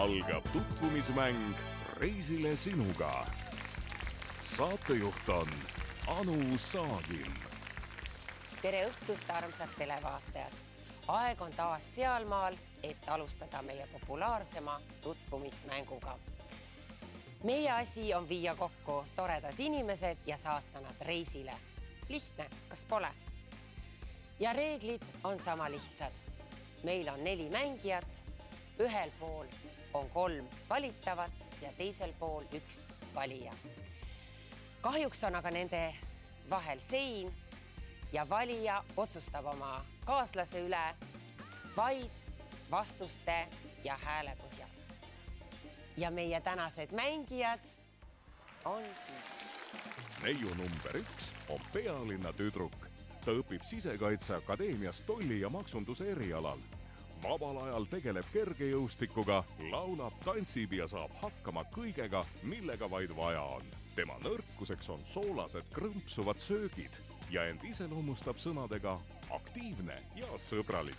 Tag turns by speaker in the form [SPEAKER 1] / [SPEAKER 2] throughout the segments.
[SPEAKER 1] algab tutvumismäng Reisile sinuga. Saatejuht on Anu Saagim.
[SPEAKER 2] Tere õhtust, armsad televaatajad! Aeg on taas sealmaal, et alustada meie populaarsema tutvumismänguga. Meie asi on viia kokku toredad inimesed ja saata nad reisile. Lihtne, kas pole? Ja reeglid on sama lihtsad. Meil on 4 mängijat, ühel pool on 3 valitavat ja teisel pool 1 valija. Kahjuks on aga nende vahel sein ja valija otsustab oma kaaslase üle vaid vastuste ja hääle põhjal. Ja meie tänased mängijad on siin.
[SPEAKER 1] Neiu number 1 on pealinna tüdruk. Ta õpib Sisekaitseakadeemias tolli ja maksunduse erialal. Vabal ajal tegeleb kergejõustikuga, laulab, tantsib ja saab hakkama kõigega, millega vaid vaja on. Tema nõrkuseks on soolased krõmpsuvad söögid ja end iseloomustab sõnadega aktiivne ja sõbralik.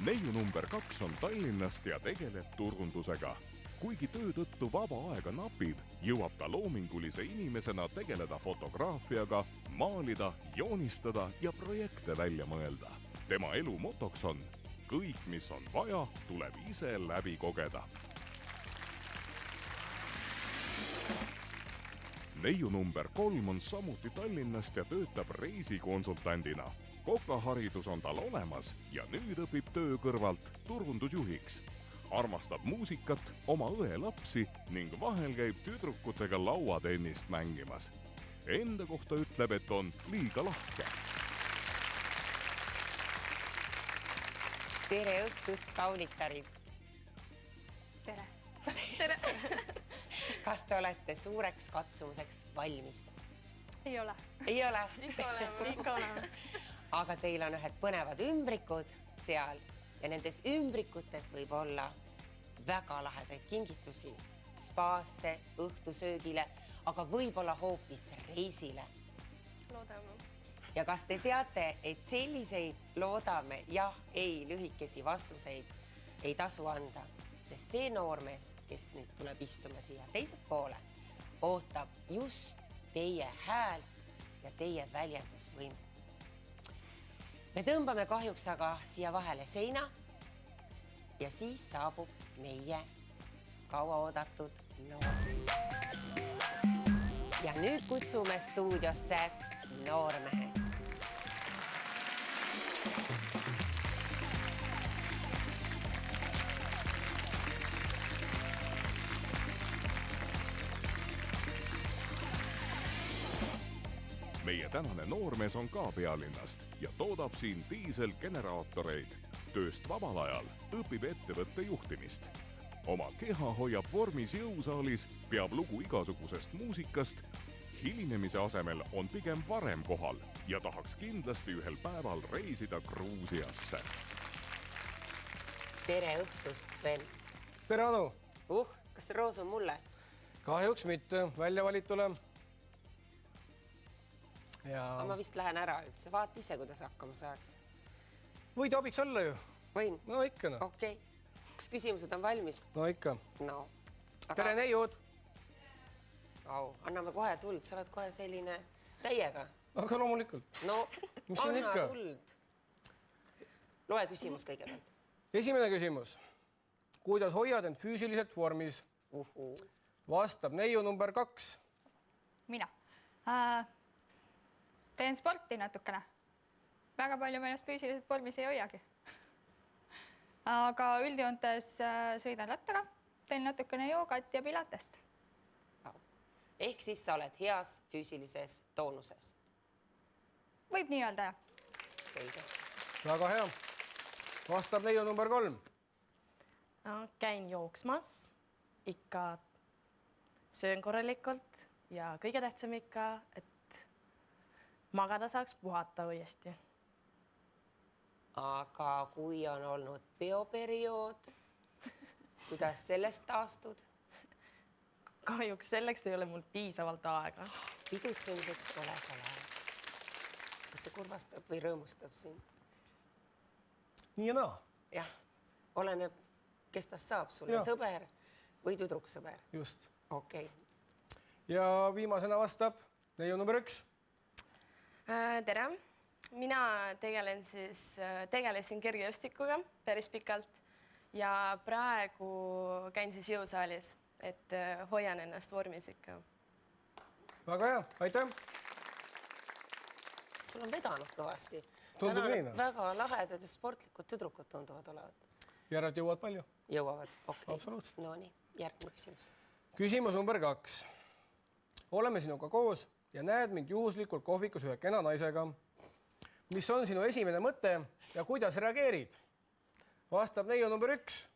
[SPEAKER 1] Neiu number 2 on Tallinnast ja tegeleb turundusega. Kuigi töö tõttu vaba aega napib, jõuab ta loomingulise inimesena tegeleda fotograafiaga, maalida, joonistada ja projekte välja mõelda. Tema elu motoks on: kõik, mis on vaja, tuleb ise läbi kogeda. Neiu number 3 on samuti Tallinnast ja töötab reisikonsultandina. Kokaharidus on tal olemas ja nüüd õpib töö kõrvalt turundusjuhiks. Armastab muusikat, oma õe lapsi ning vahel käib tüdrukutega lauatennist mängimas. Enda kohta ütleb, et on liiga lahke.
[SPEAKER 2] Tere õhtust, kaunitari!
[SPEAKER 3] Tere! Tere!
[SPEAKER 2] Kas te olete suureks katsumuseks valmis?
[SPEAKER 3] Ei ole.
[SPEAKER 2] Ei ole?
[SPEAKER 3] Ikka oleme.
[SPEAKER 2] Aga teil on ühed põnevad ümbrikud seal ja nendes ümbrikutes võib olla väga lahedaid kingitusi spaasse, õhtusöögile, aga võib-olla hoopis reisile.
[SPEAKER 3] Loodame.
[SPEAKER 2] Ja kas te teate, et selliseid loodame jah, ei lühikesi vastuseid ei tasu anda, sest see noormees, kes nüüd tuleb istuma siia teiselt poole, ootab just teie häält ja teie väljendusvõimet. Me tõmbame kahjuks aga siia vahele seina ja siis saabub meie kauaoodatud noormees. Ja nüüd kutsume stuudiosse noormehe.
[SPEAKER 1] Meie tänane noormees on ka pealinnast ja toodab siin diiselgeneraatoreid. Tööst vabal ajal õpib ettevõtte juhtimist. Oma keha hoiab vormis jõusaalis, peab lugu igasugusest muusikast. Hilinemise asemel on pigem varem kohal ja tahaks kindlasti ühel päeval reisida Gruusiasse.
[SPEAKER 2] Tere õhtust, Sven!
[SPEAKER 4] Tere, Anu!
[SPEAKER 2] Kas roos on mulle?
[SPEAKER 4] Kahjuks mitte, välja valitule.
[SPEAKER 2] Aga ma vist lähen ära üldse. Vaat ise, kuidas hakkama saad.
[SPEAKER 4] Võid abiks olla ju.
[SPEAKER 2] Võin?
[SPEAKER 4] No ikka. No.
[SPEAKER 2] Okei. Kas küsimused on valmis?
[SPEAKER 4] No ikka.
[SPEAKER 2] No. Aga...
[SPEAKER 4] Tere, neiud!
[SPEAKER 2] Anname kohe tuld. Sa oled kohe selline täiega.
[SPEAKER 4] Aga loomulikult.
[SPEAKER 2] No, anna
[SPEAKER 4] ikka?
[SPEAKER 2] tuld. Loe küsimus kõigepealt.
[SPEAKER 4] Esimene küsimus. Kuidas hoiad end füüsiliselt vormis? Vastab neiu number 2.
[SPEAKER 3] Mina. Teen sporti natukene. Väga palju meelest füüsiliselt vormis ei hoiagi. Aga üldjoontes sõidan rattaga, teen natukene joogat ja pilatest.
[SPEAKER 2] Ehk siis sa oled heas füüsilises toonuses.
[SPEAKER 3] Võib nii öelda,
[SPEAKER 2] Selge.
[SPEAKER 4] Väga hea. Vastab neiu number 3.
[SPEAKER 5] Käin jooksmas, ikka söön korralikult ja kõige tähtsam ikka, et magada saaks puhata õiesti.
[SPEAKER 2] Aga kui on olnud peoperiood, kuidas sellest taastud?
[SPEAKER 5] Kahjuks selleks ei ole mul piisavalt aega.
[SPEAKER 2] Pidutsemiseks pole kala. Kas see kurvastab või rõõmustab sind?
[SPEAKER 4] Nii ja naa.
[SPEAKER 2] jah, oleneb, kes tast saab sulle, sõber või tüdruksõber.
[SPEAKER 4] Just.
[SPEAKER 2] Okei.
[SPEAKER 4] Ja viimasena vastab neiu number 1.
[SPEAKER 5] Tere! Mina tegelesin kergejõustikuga päris pikalt ja praegu käin siis jõusaalis, et hoian ennast vormis ikka.
[SPEAKER 4] Väga hea, aitäh!
[SPEAKER 2] Sul on vedanud kõvasti.
[SPEAKER 4] Tundub nii.
[SPEAKER 2] Väga lahedad ja sportlikud tüdrukud tunduvad olevat.
[SPEAKER 4] Järjelt jõuavad palju?
[SPEAKER 2] Jõuavad, okei.
[SPEAKER 4] Absoluutselt.
[SPEAKER 2] No nii, järgmine küsimus.
[SPEAKER 4] Küsimus number 2. Oleme sinuga koos ja näed mind juhuslikult kohvikus ühe kena naisega. Mis on sinu esimene mõte ja kuidas reageerid? Vastab neiu number 1.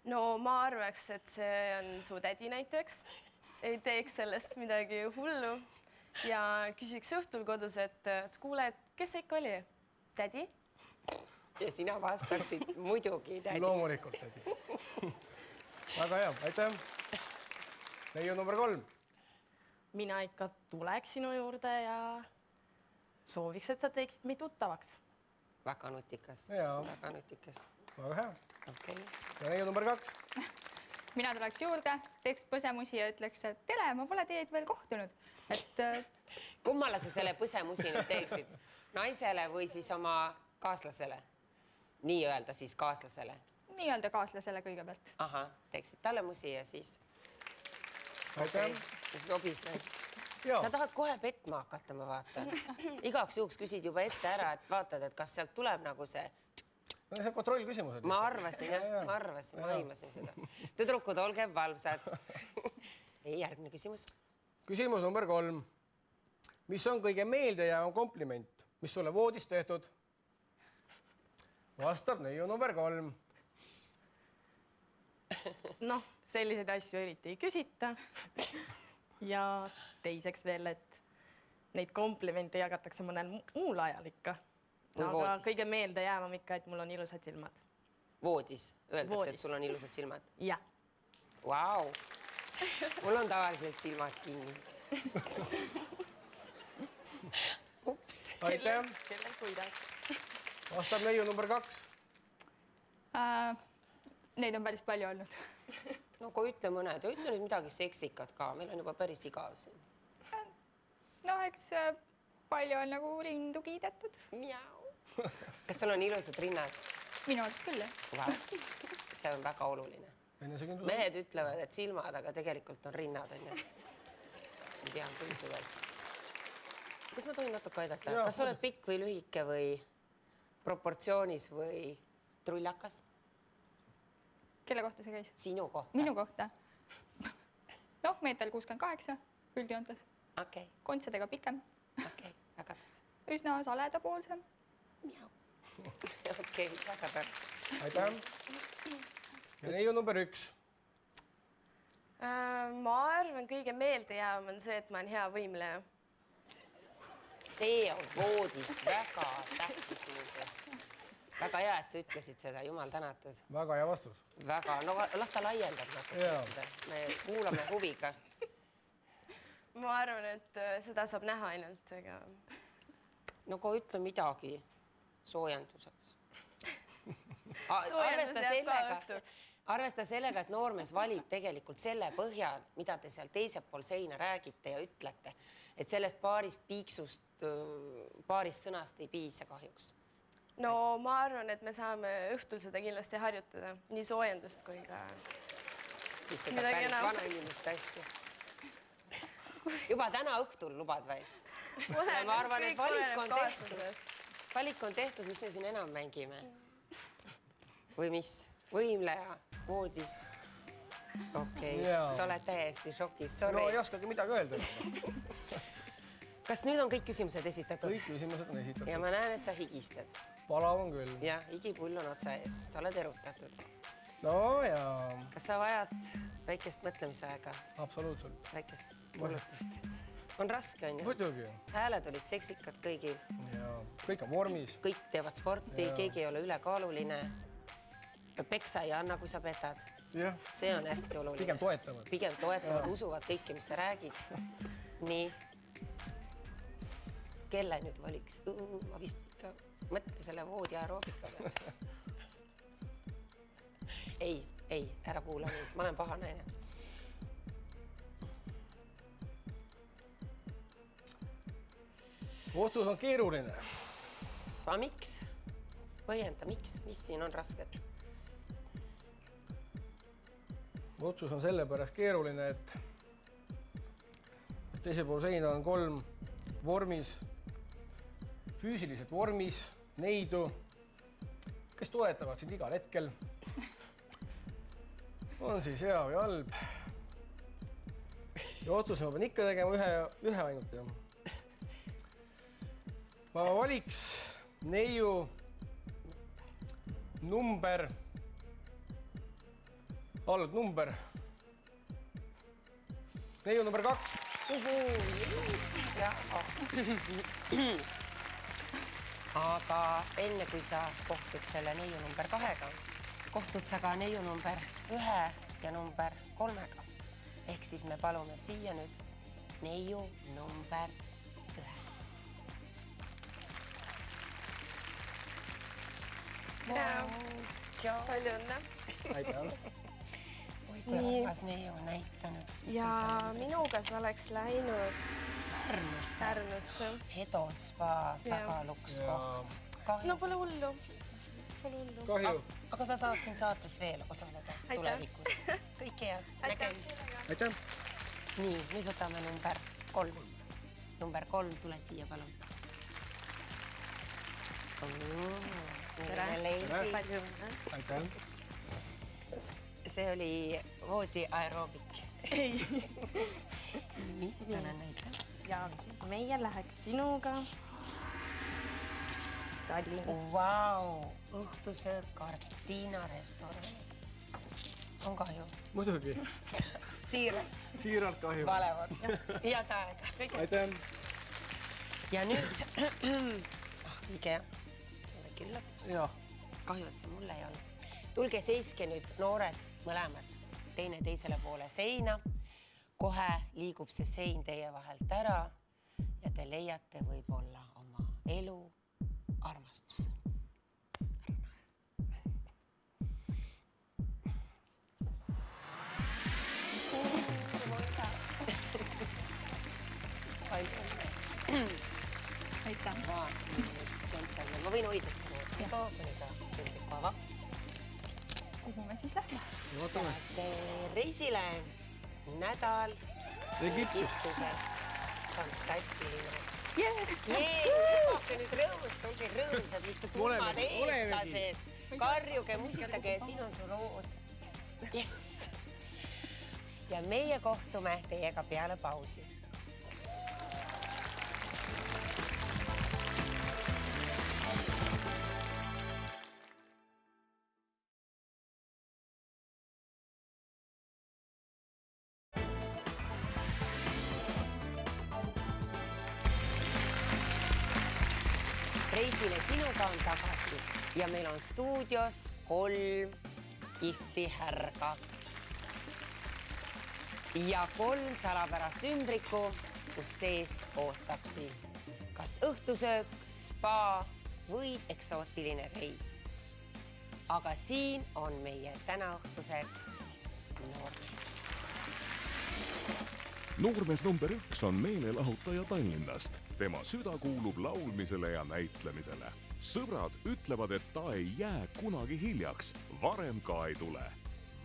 [SPEAKER 5] No ma arvaks, et see on su tädi näiteks. Ei teeks sellest midagi hullu ja küsiks õhtul kodus, et kuule, et kes see ikka oli? Tädi?
[SPEAKER 2] Ja sina vastaksid muidugi tädi.
[SPEAKER 4] Loomulikult tädi. Väga hea, aitäh. Neiu number 3.
[SPEAKER 5] Mina ikka tuleks sinu juurde ja sooviks, et sa teeksid meid tuttavaks.
[SPEAKER 2] Väga nutikas. Väga nutikas.
[SPEAKER 4] Väga hea.
[SPEAKER 2] Okay.
[SPEAKER 4] Ja neiu number 2.
[SPEAKER 3] Mina tuleks juurde, teeks põsemusi ja ütleks, et tere, ma pole teid veel kohtunud.
[SPEAKER 2] Kummale sa selle põsemusi nüüd teeksid? Naisele või siis oma kaaslasele? Nii öelda siis kaaslasele?
[SPEAKER 3] Nii öelda kaaslasele kõigepealt.
[SPEAKER 2] Aha, teeksid talle musi ja siis...
[SPEAKER 4] Aitäh.
[SPEAKER 2] Sobis või? Sa tahad kohe petma hakata, ma vaatan. Igaks juhuks küsid juba ette ära, et vaatad, et kas sealt tuleb nagu see...
[SPEAKER 4] See on kontrollküsimused.
[SPEAKER 2] Ma arvasin, ma aimasin seda. Tüdrukud, olge valvsad. Järgmine küsimus.
[SPEAKER 4] Küsimus number 3. Mis on kõige meeldejäävam kompliment, mis sulle voodis tehtud? Vastab neiu number 3.
[SPEAKER 5] Noh, selliseid asju eriti ei küsita. Ja teiseks veel, et neid komplimente jagatakse mõnel muul ajal ikka. Aga kõige meelde jäävam ikka, et mul on ilusad silmad.
[SPEAKER 2] Voodis? Öeldakse, et sul on ilusad silmad?
[SPEAKER 5] Jah.
[SPEAKER 2] Vau! Mul on tavaliselt silmad kinni. Ups!
[SPEAKER 4] Aitäh!
[SPEAKER 5] Kellel kuidas?
[SPEAKER 4] Vastab neiu number 2.
[SPEAKER 3] Neid on päris palju olnud.
[SPEAKER 2] No kui ütle mõned, ütle nüüd midagi seksikat ka, meil on juba päris igav siin.
[SPEAKER 3] No, eks palju on nagu rindu kiidetud.
[SPEAKER 2] Miau! Kas sul on ilusad rinnad?
[SPEAKER 3] Minu arust küll, jah.
[SPEAKER 2] See on väga oluline. Mehed ütlevad, et silmad, aga tegelikult on rinnad. Ma tean küll kuidas. Kas ma tohin natuke aidata? Kas sa oled pikk või lühike või proportsioonis või trullakas?
[SPEAKER 3] Kelle kohta see käis?
[SPEAKER 2] Sinu kohta.
[SPEAKER 3] Minu kohta? Noh, meeter 68 üldjoontes. Kontsadega pikem. Üsna saledapoolsem.
[SPEAKER 2] Okei, väga tore.
[SPEAKER 4] Aitäh. Ja neiu number 1.
[SPEAKER 5] Ma arvan, kõige meeldejäävam on see, et ma olen hea võimleja.
[SPEAKER 2] See on voodis väga tähtis muuseas. Väga hea, et sa ütlesid seda, jumal tänatud.
[SPEAKER 4] Väga hea vastus.
[SPEAKER 2] Väga, no las ta laiendab natuke seda. Me kuulame huviga.
[SPEAKER 5] Ma arvan, et seda saab näha ainult, aga...
[SPEAKER 2] No kui ütle midagi soojenduseks. Arvesta sellega, et noormees valib tegelikult selle põhjal, mida te seal teisel pool seina räägite ja ütlete. Et sellest paarist piiksust, paarist sõnast ei piisa kahjuks.
[SPEAKER 5] No ma arvan, et me saame õhtul seda kindlasti harjutada. Nii soojendust kui ka...
[SPEAKER 2] Siis seda päris vana inimest asju. Juba täna õhtul lubad või? Ma arvan, et valik on tehtud, mis me siin enam mängime. Või mis? Võimleja, voodis. Okei, sa oled täiesti šokis.
[SPEAKER 4] No ei oskagi midagi öelda.
[SPEAKER 2] Kas nüüd on kõik küsimused esitatud?
[SPEAKER 4] Kõik küsimused on esitatud.
[SPEAKER 2] Ja ma näen, et sa higistad.
[SPEAKER 4] Palav on küll.
[SPEAKER 2] Ja, higipull on otsa ees. Sa oled erutatud.
[SPEAKER 4] No jaa.
[SPEAKER 2] Kas sa vajad väikest mõtlemisaega?
[SPEAKER 4] Absoluutselt.
[SPEAKER 2] Väikest kulutust. On raske, on ju?
[SPEAKER 4] Muidugi.
[SPEAKER 2] Hääled olid seksikad kõigil.
[SPEAKER 4] Jaa, kõik on vormis.
[SPEAKER 2] Kõik teevad sporti, keegi ei ole ülekaaluline. Peksa ei anna, kui sa petad. See on hästi oluline.
[SPEAKER 4] Pigem toetavad.
[SPEAKER 2] Pigem toetavad, usuvad kõike, mis sa räägid. Nii. Kelle nüüd valiks? Ma vist ikka mõtle selle voodi aeroobika peale. Ei, ära kuula mind, ma olen paha naine.
[SPEAKER 4] Otsus on keeruline.
[SPEAKER 2] Aga miks? Põhjenda, miks? Mis siin on rasket?
[SPEAKER 4] Otsus on sellepärast keeruline, et teisel pool seina on 3 vormis, füüsiliselt vormis, neidu, kes toetavad sind igal hetkel. On siis hea või halb. Ja otsuse ma pean ikka tegema ühe ainult. Ma valiks neiu number, algnumber. Neiu number 2.
[SPEAKER 2] Aga enne kui sa kohtud selle neiu number 2-ga, kohtud sa ka neiu number 1 ja number 3-ga. Ehk siis me palume siia nüüd neiu number 1.
[SPEAKER 5] Palju õnne.
[SPEAKER 4] Aitäh.
[SPEAKER 2] Oi, kui rahvas neiu näita nüüd.
[SPEAKER 5] Ja minuga sa oleks läinud
[SPEAKER 2] Pärnusse. Hedon Spa, väga luks koht.
[SPEAKER 5] No pole hullu.
[SPEAKER 4] Kahju.
[SPEAKER 2] Aga sa saad siin saates veel osaleda tulevikus. Kõik head, nägemist.
[SPEAKER 4] Aitäh.
[SPEAKER 2] Nii, nüüd võtame number 3. Number 3, tule siia, palun.
[SPEAKER 5] Tere. Palju õnne.
[SPEAKER 4] Aitäh.
[SPEAKER 2] See oli voodi aeroobik.
[SPEAKER 5] Ei.
[SPEAKER 2] Nii, tänan näita.
[SPEAKER 5] Ja meie läheks sinuga Tallinna.
[SPEAKER 2] Vau, õhtusöök Cartina restoranis. On kahju?
[SPEAKER 4] Muidugi.
[SPEAKER 2] Siiralt
[SPEAKER 4] kahju.
[SPEAKER 2] Valevod. Head aega.
[SPEAKER 4] Aitäh.
[SPEAKER 2] Ja nüüd, kõige üllatus. Kahju, et see mulle ei olnud. Tulge seiske nüüd noored mõlemad teine teisele poole seina. Kohe liigub see sein teie vahelt ära ja te leiate võib-olla oma elu armastuse.
[SPEAKER 5] Aitäh.
[SPEAKER 2] Ma võin hoida seda koos. Kuni ta tundlik kava.
[SPEAKER 3] Kuhu me siis lähme?
[SPEAKER 2] Lähete reisile nädal Egiptuses. Fantastiline. Tõmbake nüüd rõõmust, olge rõõmsad, mitte kummad eestlased. Karjuge, musitage ja siin on su roos. Yes! Ja meie kohtume teiega peale pausi. Reisile sinuga on tagasi ja meil on stuudios 3 kihvti härga ja 3 salapärast ümbriku, kus sees ootab siis kas õhtusöök, spa või eksootiline reis. Aga siin on meie tänaõhtused noormehed.
[SPEAKER 1] Noormees number 1 on meelelahutaja Tallinnast. Tema süda kuulub laulmisele ja näitlemisele. Sõbrad ütlevad, et ta ei jää kunagi hiljaks, varem ka ei tule.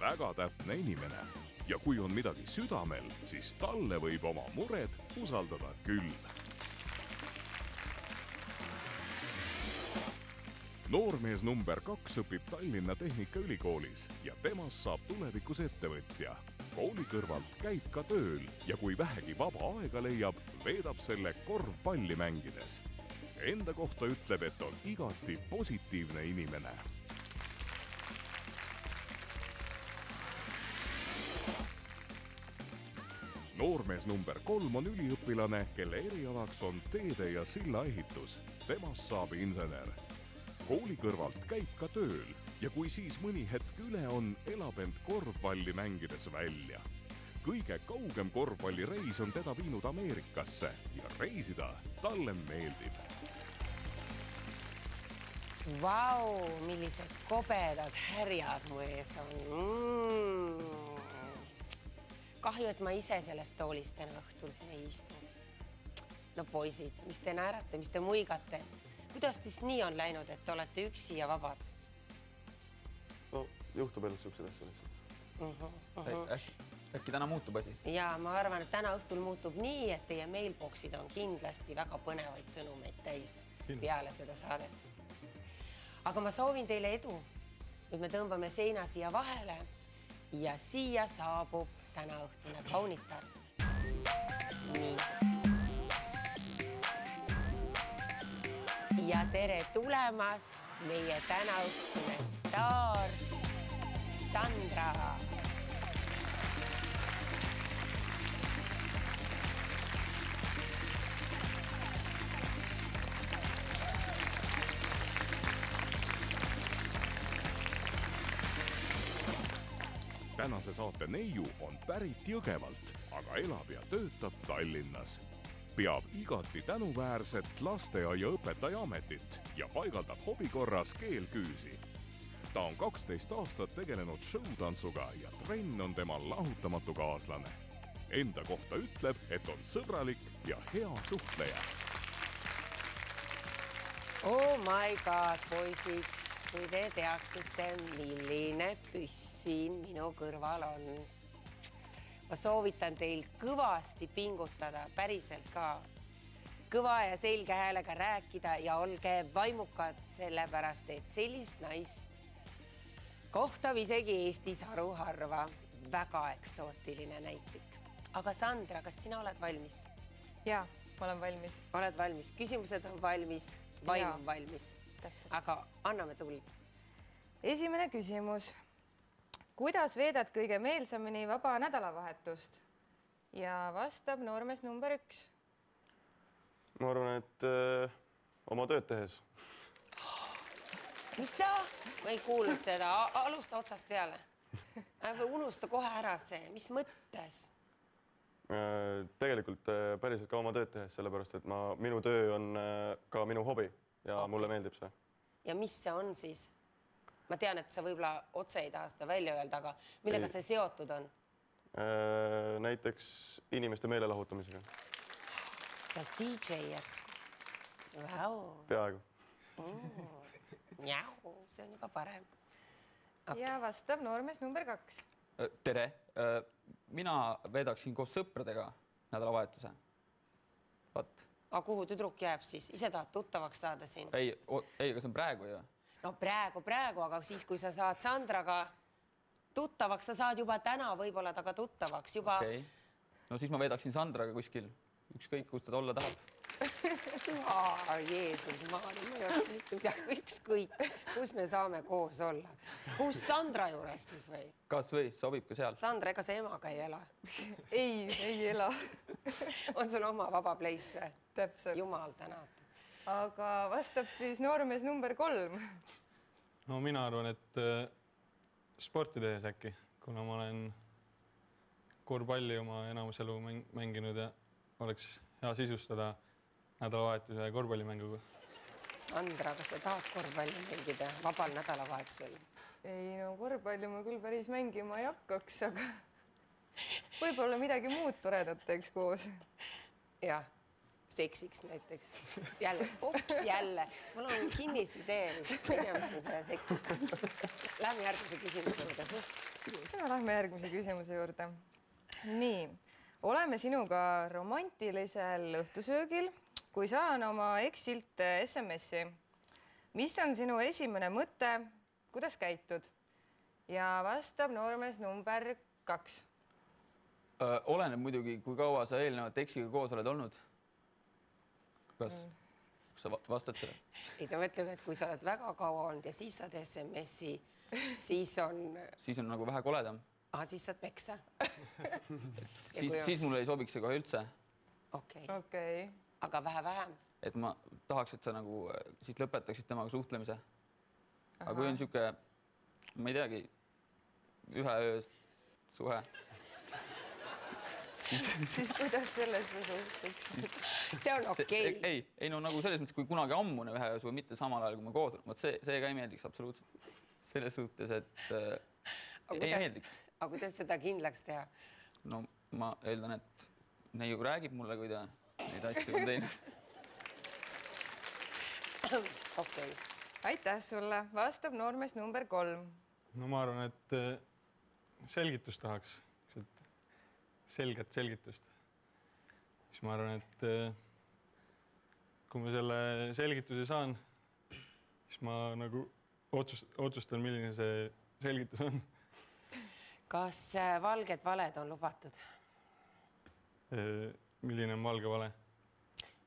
[SPEAKER 1] Väga täpne inimene. Ja kui on midagi südamel, siis talle võib oma mured usaldada küll. Noormees number 2 õpib Tallinna Tehnikaülikoolis ja temast saab tulevikus ettevõtja. Kooli kõrvalt käib ka tööl ja kui vähegi vaba aega leiab, veedab selle korvpalli mängides. Enda kohta ütleb, et on igati positiivne inimene. Noormees number 3 on üliõpilane, kelle erialaks on teede ja silla ehitus. Temast saab insener. Kooli kõrvalt käib ka tööl ja kui siis mõni hetk üle on, elab end korvpalli mängides välja. Kõige kaugem korvpallireis on teda viinud Ameerikasse ja reisida talle meeldib.
[SPEAKER 2] Vau, millised kobedad härjad mu ees on. Kahju, et ma ise sellest toolist täna õhtul siin ei istu. No poisid, mis te naerate, mis te muigate? Kuidas teist nii on läinud, et te olete üksi ja vabad?
[SPEAKER 6] No, juhtub elus siuksed asju lihtsalt.
[SPEAKER 7] Äkki täna muutub asi?
[SPEAKER 2] Ja ma arvan, et täna õhtul muutub nii, et teie mailboxid on kindlasti väga põnevaid sõnumeid täis peale seda saadet. Aga ma soovin teile edu. Nüüd me tõmbame seina siia vahele ja siia saabub täna õhtune kaunitar. Nii. Ja tere tulemast meie täna õhtune staar Sandra.
[SPEAKER 1] Tänase saate neiu on pärit Jõgevalt, aga elab ja töötab Tallinnas. Peab igati tänuväärset lasteaiaõpetaja ametit ja paigaldab hobikorras keelküüsi. Ta on 12 aastat tegelenud showtantsuga ja trenn on temal lahutamatu kaaslane. Enda kohta ütleb, et on sõbralik ja hea suhtleja.
[SPEAKER 2] Oh my god, poisid! Kui te teaksite, milline püss siin minu kõrval on. Ma soovitan teil kõvasti pingutada, päriselt ka. Kõva ja selge häälega rääkida ja olge vaimukad, sellepärast et sellist naist kohtab isegi Eestis haruharva. Väga eksootiline näitsik. Aga Sandra, kas sina oled valmis?
[SPEAKER 3] Jaa, ma olen valmis.
[SPEAKER 2] Oled valmis, küsimused on valmis, vaim on valmis.
[SPEAKER 3] Täpselt.
[SPEAKER 2] Aga anname tuld.
[SPEAKER 3] Esimene küsimus. Kuidas veedad kõige meelsamini vaba nädalavahetust? Ja vastab noormees number 1.
[SPEAKER 6] Ma arvan, et oma tööd tehes.
[SPEAKER 2] Mida? Ma ei kuulnud seda. Alusta otsast peale. Unusta kohe ära see. Mis mõttes?
[SPEAKER 6] Tegelikult päriselt ka oma tööd tehes, sellepärast, et minu töö on ka minu hobi ja mulle meeldib see.
[SPEAKER 2] Ja mis see on siis? Ma tean, et sa võib-olla otse ei taha seda välja öelda, aga millega see seotud on?
[SPEAKER 6] Näiteks inimeste meelelahutamisega.
[SPEAKER 2] Sa oled DJ järsku. Vau.
[SPEAKER 6] Peaaegu.
[SPEAKER 2] Njau, see on juba parem.
[SPEAKER 3] Ja vastab noormees number 2.
[SPEAKER 7] Tere! Mina veedaksin koos sõpradega nädalavahetuse. Vat.
[SPEAKER 2] Aga kuhu tüdruk jääb siis? Ise tahad tuttavaks saada siin?
[SPEAKER 7] Ei, aga see on praegu ju.
[SPEAKER 2] No praegu, aga siis, kui sa saad Sandraga tuttavaks, sa saad juba täna võib-olla taga tuttavaks. Juba...
[SPEAKER 7] Okay. No siis ma veedaksin Sandraga kuskil. Ükskõik, kus ta olla tahab.
[SPEAKER 2] Jeesus, Maari, ma ei oska mitte midagi. Ükskõik, kus me saame koos olla. Kus Sandra juures siis või?
[SPEAKER 7] Kas või, sobib ka seal.
[SPEAKER 2] Sandra, ega sa emaga ei ela?
[SPEAKER 3] Ei ela.
[SPEAKER 2] On sul oma vaba place või?
[SPEAKER 3] Täpselt.
[SPEAKER 2] Jumal tänad.
[SPEAKER 3] Aga vastab siis noormees number 3.
[SPEAKER 8] No mina arvan, et sporti tehes äkki, kuna ma olen korvpalli oma enamus elu mänginud ja oleks hea sisustada nädalavahetuse korvpallimänguga.
[SPEAKER 2] Sandra, kas sa tahad korvpalli mängida vabal nädalavahetusel?
[SPEAKER 3] Ei, no korvpalli ma küll päris mängima ei hakkaks, aga võib-olla midagi muud toredat teeks koos.
[SPEAKER 2] Jah, seksiks näiteks. Jälle. Mul on kinnisidee. Ei tea, mis mul selle seksiks. Lähme järgmise küsimuse juurde.
[SPEAKER 3] Lähme järgmise küsimuse juurde. Nii, oleme sinuga romantilisel õhtusöögil, kui saan oma eksilt SMS-i. Mis on sinu esimene mõte, kuidas käitud? Ja vastab noormees number 2.
[SPEAKER 7] Oleneb muidugi, kui kaua sa eelnevalt eksiga koos oled olnud. Kas sa vastad selle?
[SPEAKER 2] Ei, ta mõtleb, et kui sa oled väga kaua olnud ja siis saad SMS-i, siis on...
[SPEAKER 7] Siis on nagu vähe koledam.
[SPEAKER 2] Siis saad peksa.
[SPEAKER 7] Siis mulle ei sobiks see kohe üldse.
[SPEAKER 2] Okei. Aga vähem.
[SPEAKER 7] Et ma tahaks, et sa nagu siit lõpetaksid temaga suhtlemise. Aga kui on siuke, ma ei teagi, ühe öö suhe.
[SPEAKER 3] siis kuidas sellesse suhtuks?
[SPEAKER 2] See on okei.
[SPEAKER 7] Ei no nagu selles mõttes, kui kunagi ammune ühe või mitte samal ajal, kui ma koos olen, see ka ei meeldiks absoluutselt. Selles suhtes, et ei meeldiks.
[SPEAKER 2] Aga kuidas seda kindlaks teha?
[SPEAKER 7] No ma eeldan, et neiu räägib mulle, kui ta neid asju on teinud.
[SPEAKER 2] Okei.
[SPEAKER 3] Aitäh sulle. Vastab noormees number 3.
[SPEAKER 8] No ma arvan, et selgitust tahaks. Selget selgitust. Siis ma arvan, et kui ma selle selgituse saan, siis ma nagu otsustan, milline see selgitus on.
[SPEAKER 2] Kas valged valed on lubatud?
[SPEAKER 8] Milline on valge vale?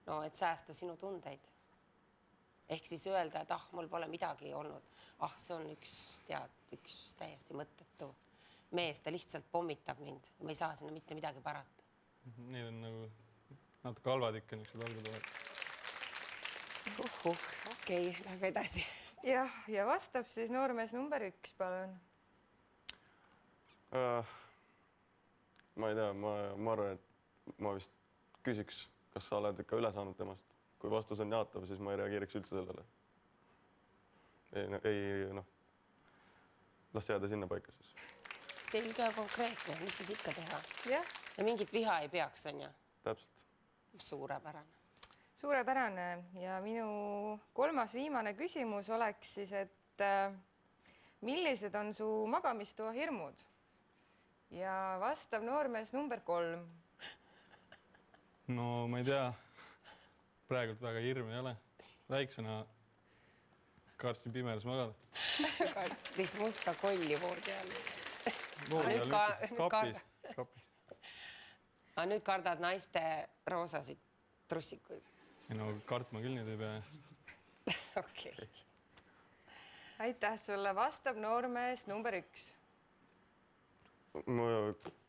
[SPEAKER 2] No, et säästa sinu tundeid. Ehk siis öelda, et mul pole midagi olnud. See on üks täiesti mõttetu mees, ta lihtsalt pommitab mind. Ma ei saa sinna mitte midagi parata.
[SPEAKER 8] Need on nagu natuke halvad ikka, niisugused valged valed.
[SPEAKER 2] Okei, läheb edasi.
[SPEAKER 3] Ja vastab siis noormees number 1, palun.
[SPEAKER 6] Ma ei tea, ma arvan, et ma vist küsiks, kas sa oled ikka üle saanud temast. Kui vastus on jaatav, siis ma ei reageeriks üldse sellele. Las jääda sinna paika siis.
[SPEAKER 2] Selge ja konkreetne, mis siis ikka teha?
[SPEAKER 3] Ja
[SPEAKER 2] mingit viha ei peaks, on ju?
[SPEAKER 6] Täpselt.
[SPEAKER 2] Suurepärane.
[SPEAKER 3] Suurepärane. Ja minu 3. viimane küsimus oleks siis, et millised on su magamistoa hirmud? Ja vastab noormees number 3.
[SPEAKER 8] No ma ei tea. Praegult väga hirm ei ole. Väiksena kartsin pimedas magada.
[SPEAKER 2] Kartis musta kolli voodi all.
[SPEAKER 8] Kapis.
[SPEAKER 2] Aga nüüd kardad naiste roosasid trussikuid?
[SPEAKER 8] Ei no kartma küll nüüd ei pea.
[SPEAKER 2] Okei.
[SPEAKER 3] Aitäh sulle. Vastab noormees number 1.
[SPEAKER 6] Ma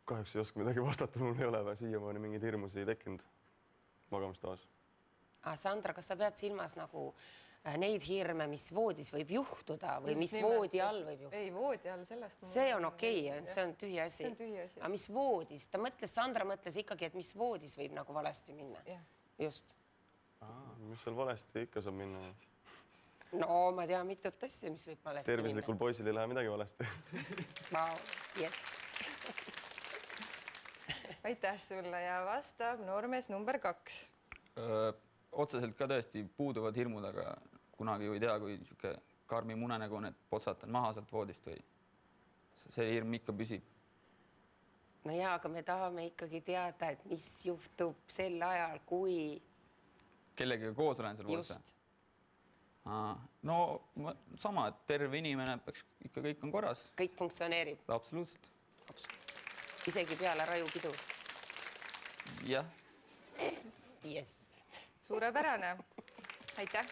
[SPEAKER 6] kahjuks ei oska midagi vastata, mul ei ole siiamaani mingeid hirmusi tekkinud magamistoas.
[SPEAKER 2] Sandra, kas sa pead silmas nagu neid hirme, mis voodis võib juhtuda või mis voodi all võib juhtuda?
[SPEAKER 3] Ei, voodi all sellest.
[SPEAKER 2] See on okei, see on tühi asi.
[SPEAKER 3] See on tühi asi.
[SPEAKER 2] Aga mis voodis? Sandra mõtles ikkagi, et mis voodis võib nagu valesti minna. Just.
[SPEAKER 6] Mis seal valesti ikka saab minna?
[SPEAKER 2] No ma tean mitut asja, mis võib valesti minna.
[SPEAKER 6] Tervislikul poisil ei lähe midagi valesti.
[SPEAKER 3] Aitäh sulle ja vastab noormees number 2.
[SPEAKER 7] Otseselt ka tõesti puuduvad hirmud, aga kunagi ju ei tea, kui niisugune karmi munenägu on, et potsatan maha sealt voodist või see hirm ikka püsib.
[SPEAKER 2] No jaa, aga me tahame ikkagi teada, et mis juhtub sel ajal, kui...
[SPEAKER 7] Kellegagi koos olen seal voodis?
[SPEAKER 2] Just.
[SPEAKER 7] No sama, et terve inimene peaks ikka kõik on korras.
[SPEAKER 2] Kõik funktsioneerib?
[SPEAKER 7] Absoluutselt.
[SPEAKER 2] Isegi peale rajupidu?
[SPEAKER 7] Jah.
[SPEAKER 2] Yes.
[SPEAKER 3] Suurepärane. Aitäh.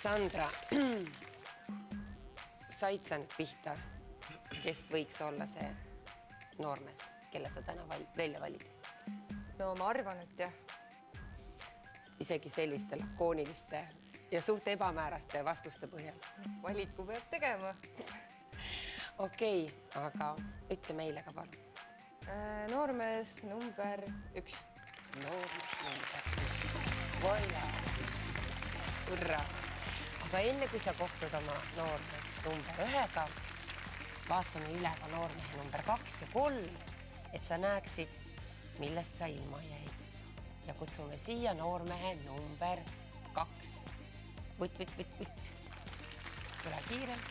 [SPEAKER 2] Sandra, said sa nüüd pihta, kes võiks olla see noormees, kelle sa täna välja valid?
[SPEAKER 3] No ma arvan, et jah.
[SPEAKER 2] Isegi selliste lakooniliste ja suht ebamääraste vastuste põhjal.
[SPEAKER 3] Valiku peab tegema.
[SPEAKER 2] Okei, aga ütle meile ka palun.
[SPEAKER 3] Noormees number 1.
[SPEAKER 2] Noormees number 1. Voila. Hurra. Aga enne kui sa kohtud oma noormees number 1-ga, vaatame üle ka noormehe number 2 ja 3, et sa näeksid, millest sa ilma jäid. Ja kutsume siia noormehe number 2. Võtt. Tule kiirelt.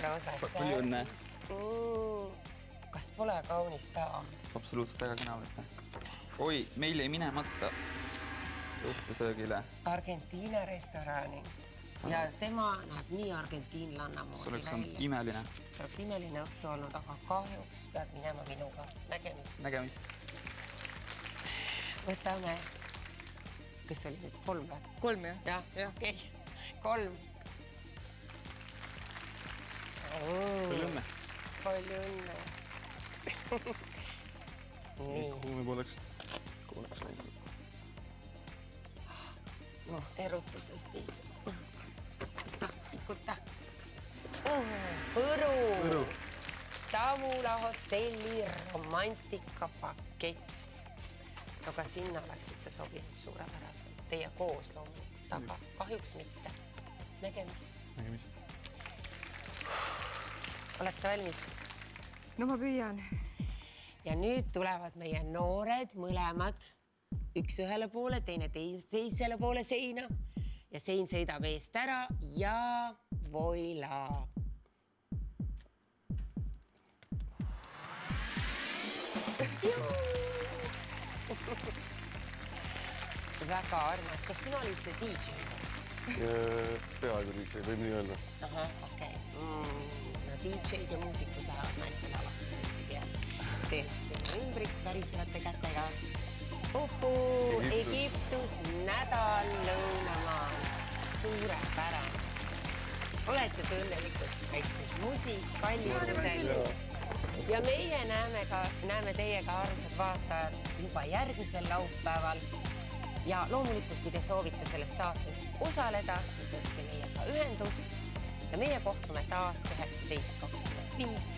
[SPEAKER 2] Roosas.
[SPEAKER 7] Palju õnne.
[SPEAKER 2] Kas pole kaunis daam?
[SPEAKER 7] Absoluutselt väga kena võtta. Oi, meil ei minemata õhtusöögile.
[SPEAKER 2] Argentiina restorani. Ja tema näeb nii argentiinlanna moodi välja.
[SPEAKER 7] See oleks olnud imeline.
[SPEAKER 2] See oleks imeline õhtu olnud, aga kahjuks peab minema minuga. Nägemist.
[SPEAKER 7] Nägemist.
[SPEAKER 2] Võtame. Kes oli nüüd? 3 või?
[SPEAKER 3] 3, jah?
[SPEAKER 2] Jah, okei. 3.
[SPEAKER 8] Palju õnne.
[SPEAKER 2] Palju õnne. Nii.
[SPEAKER 8] Kuhu me poleks läinud?
[SPEAKER 2] Erutusest piisab. Sikuta. Põru. Samula hotelli romantikapakett. Aga sinna läksid sa sobinud suurepäraselt. Teie koos loomulikult, aga kahjuks mitte. Nägemist.
[SPEAKER 8] Nägemist.
[SPEAKER 2] Oled sa valmis?
[SPEAKER 3] No ma püüan.
[SPEAKER 2] Ja nüüd tulevad meie noored mõlemad üks ühele poole, teine teisele poole seina ja sein sõidab eest ära ja voila. Väga armas. Kas sina olid see DJ?
[SPEAKER 6] Peaaegu DJ, võib nii öelda.
[SPEAKER 2] Aha, okei. No DJ-d ja muusikud lähevad naistele alati hästi peale. Teevad ümbrit värisevate kätega. Egiptus nädal lõunamaal. Suurepärane. Olete te õnnelikud, väiksed musik, kallistused. Ja meie näeme teiega armsad vaatajad juba järgmisel laupäeval. Ja loomulikult, kui te soovite selles saates osaleda, siis võtke meiega ühendust ja meie kohtume taas 19.25